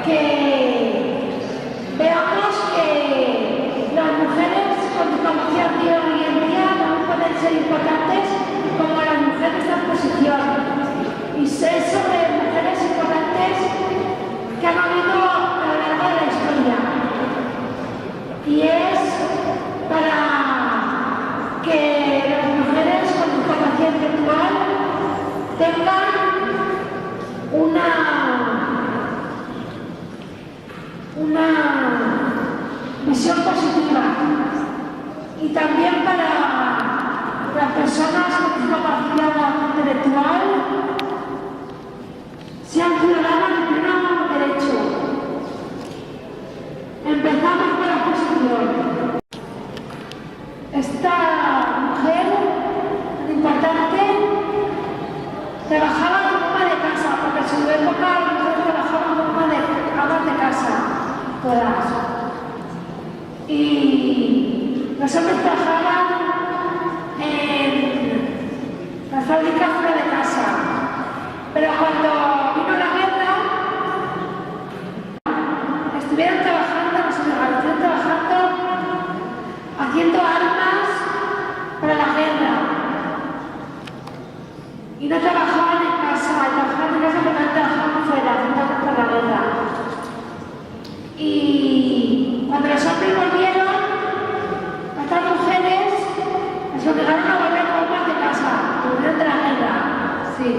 que veamos que las mujeres con discapacidad hoy en día no pueden ser importantes como las mujeres de oposición. Y sé sobre mujeres importantes que han habido a lo largo de la historia. Y es para que las mujeres con discapacidad intelectual tengan una visión positiva, y también para las personas con discapacidad intelectual sean ciudadanas de pleno derecho. Empezamos con la posición. Esta mujer importante trabajaba como ama de casa, porque en su época las mujeres trabajaban como amas de casa, todas. Y los hombres trabajaban en las fábricas fuera de casa. Pero cuando vino la guerra, estuvieron trabajando, haciendo armas para la guerra. Y no trabajaban en casa, trabajaban en casa porque no trabajaban fuera, haciendo armas para la guerra. Y cuando los hombres volvieron, a estas mujeres les obligaron a volver como amas de casa, volvieron de la guerra. Sí.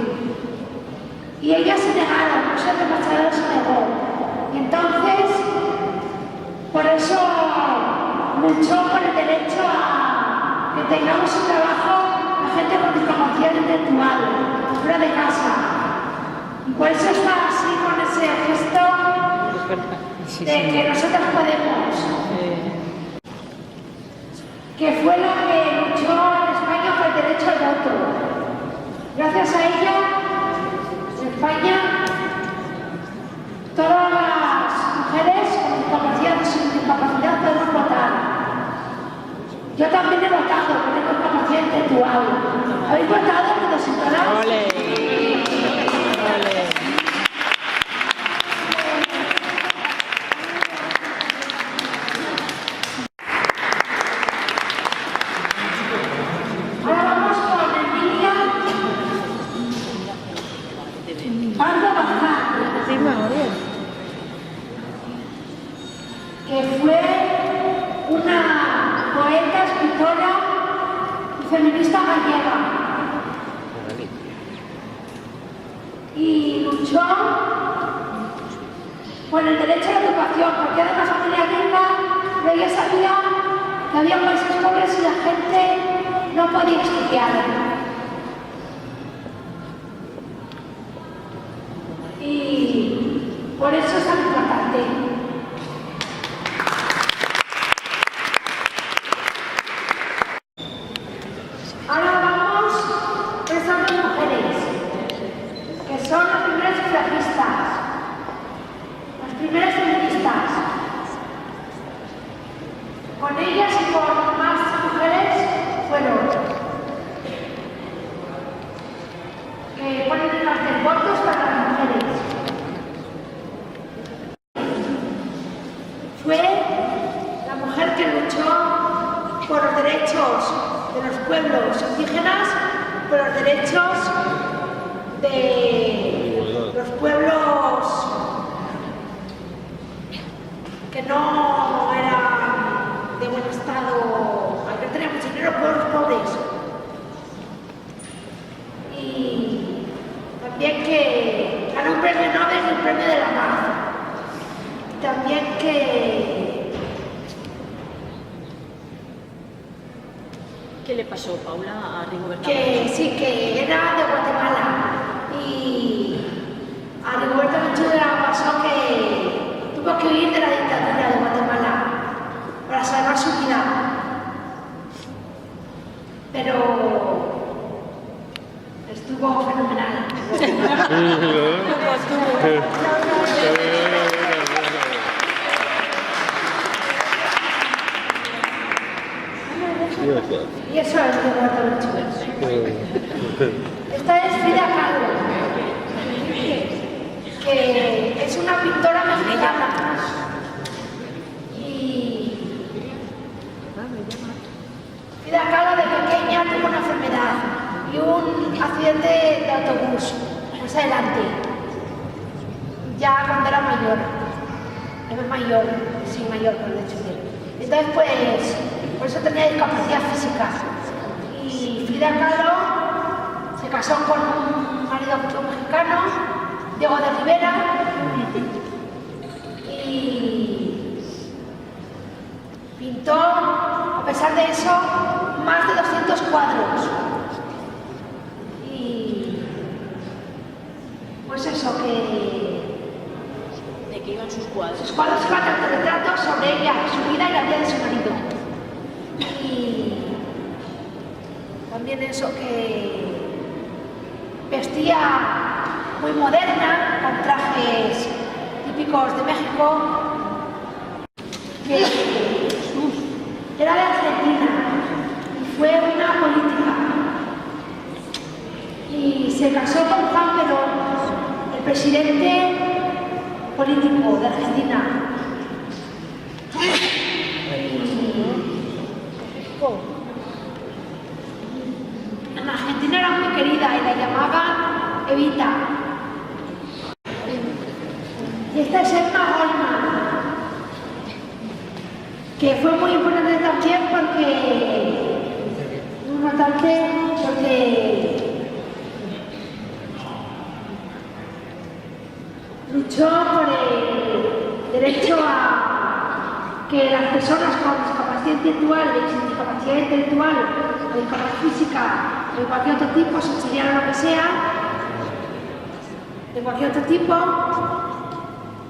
Y ellas se negaron, o sea, el embajador se negó. Y entonces, por eso luchó por el derecho a que tengamos un trabajo la gente con discapacidad intelectual, fuera de casa. Y por eso está así con ese gesto de que nosotros podemos. Que fue la que luchó en España por el derecho al voto. Gracias a ella, en España, todas las mujeres con discapacidad y sin discapacidad podemos votar. Yo también he votado, porque tengo discapacidad intelectual. ¿Habéis votado con los ciudadanos? ¡Ole! ¡Ole! Ahora vamos con Emilia Pardo Bazán, que fue una poeta, escritora y feminista gallega. Y luchó por el derecho a la educación, porque era de una familia rica, pero ella sabía que había países pobres y la gente no podía estudiar. Y por eso es tan importante. Ahora vamos con estas dos mujeres, que son las primeras sufragistas, las primeras feministas. Con ellas y con más mujeres fueron que ponen en cartel votos para las mujeres. Fue la mujer que luchó por los derechos de los pueblos indígenas, por los derechos de los pueblos que no eran de buen estado, que tenían mucho dinero, pueblos pobres. Y también que ganó un premio Nobel y un premio de la paz. Y también ¿Qué le pasó, Paula, a Rigoberta? que sí, que era de Guatemala. Y a Rigoberta Menchú pasó que tuvo que huir de la dictadura de Guatemala para salvar su vida. Pero estuvo fenomenal. Y eso es Rigoberta Menchú. Esta es Frida Kahlo, que es una pintora mexicana. pues más adelante, ya cuando era mayor, por el hecho de. Entonces, pues, por eso tenía discapacidad física. Y Frida Kahlo se casó con un marido mexicano, Diego de Rivera, y pintó, a pesar de eso, más de 200 cuadros. Y pues eso, que ¿De qué iban sus cuadros? sus cuadros iban retratos sobre ella, su vida y la vida de su marido. Y también eso, que vestía muy moderna, con trajes típicos de México, que era de Argentina y fue una política. Y se casó con Juan Perón, el presidente político de Argentina. En Argentina era muy querida y la llamaban Evita. Y esta es Emma Goldman, que fue muy importante también porque luchó por el derecho a que las personas con discapacidad intelectual y sin discapacidad intelectual o discapacidad física o de cualquier otro tipo, sensorial o lo que sea, de cualquier otro tipo,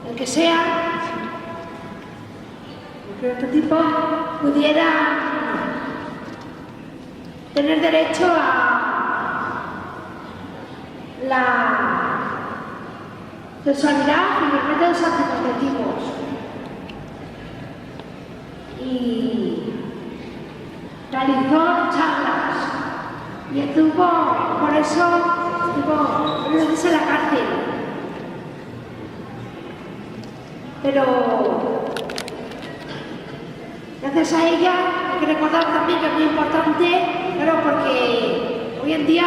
el que sea, cualquier otro tipo, pudiera tener derecho a la sexualidad y los métodos anticonceptivos. Y realizó charlas y estuvo, por eso, estuvo varias veces en la cárcel. Pero gracias a ella hay que recordar también que es muy importante, claro, porque hoy en día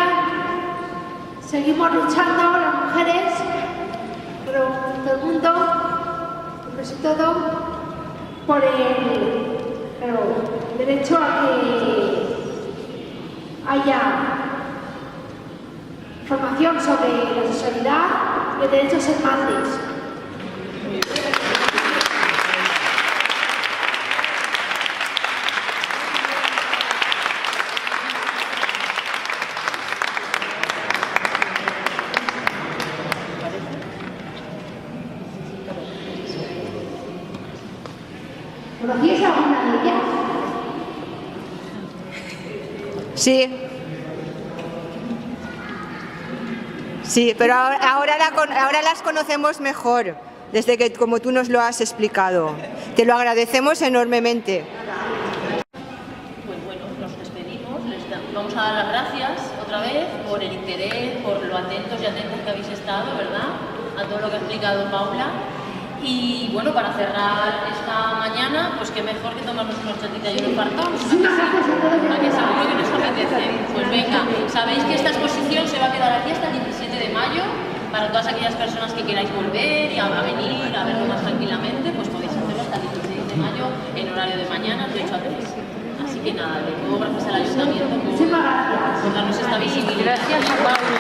seguimos luchando las mujeres, pero todo el mundo, casi todo, por el derecho a que haya información sobre la sexualidad y el derecho a ser madres. ¿Conocíais alguna de ellas? Sí. Sí, pero ahora las conocemos mejor, desde que como tú nos lo has explicado. Te lo agradecemos enormemente. Pues bueno, nos despedimos. Vamos a dar las gracias otra vez por el interés, por lo atentos y atentas que habéis estado, ¿verdad? A todo lo que ha explicado Paula. Y bueno, para cerrar esta mañana, pues qué mejor que tomarnos unos chatitas y unos fartons. ¿A que seguro que nos apetece? Pues venga, sabéis que esta exposición se va a quedar aquí hasta el 17 de mayo. Para todas aquellas personas que queráis volver y a venir a verlo más tranquilamente, pues podéis hacerlo hasta el 16 de mayo en horario de mañana, de 8 a 3. Así que nada, de nuevo gracias al Ayuntamiento por darnos esta visibilidad. Gracias a Paula.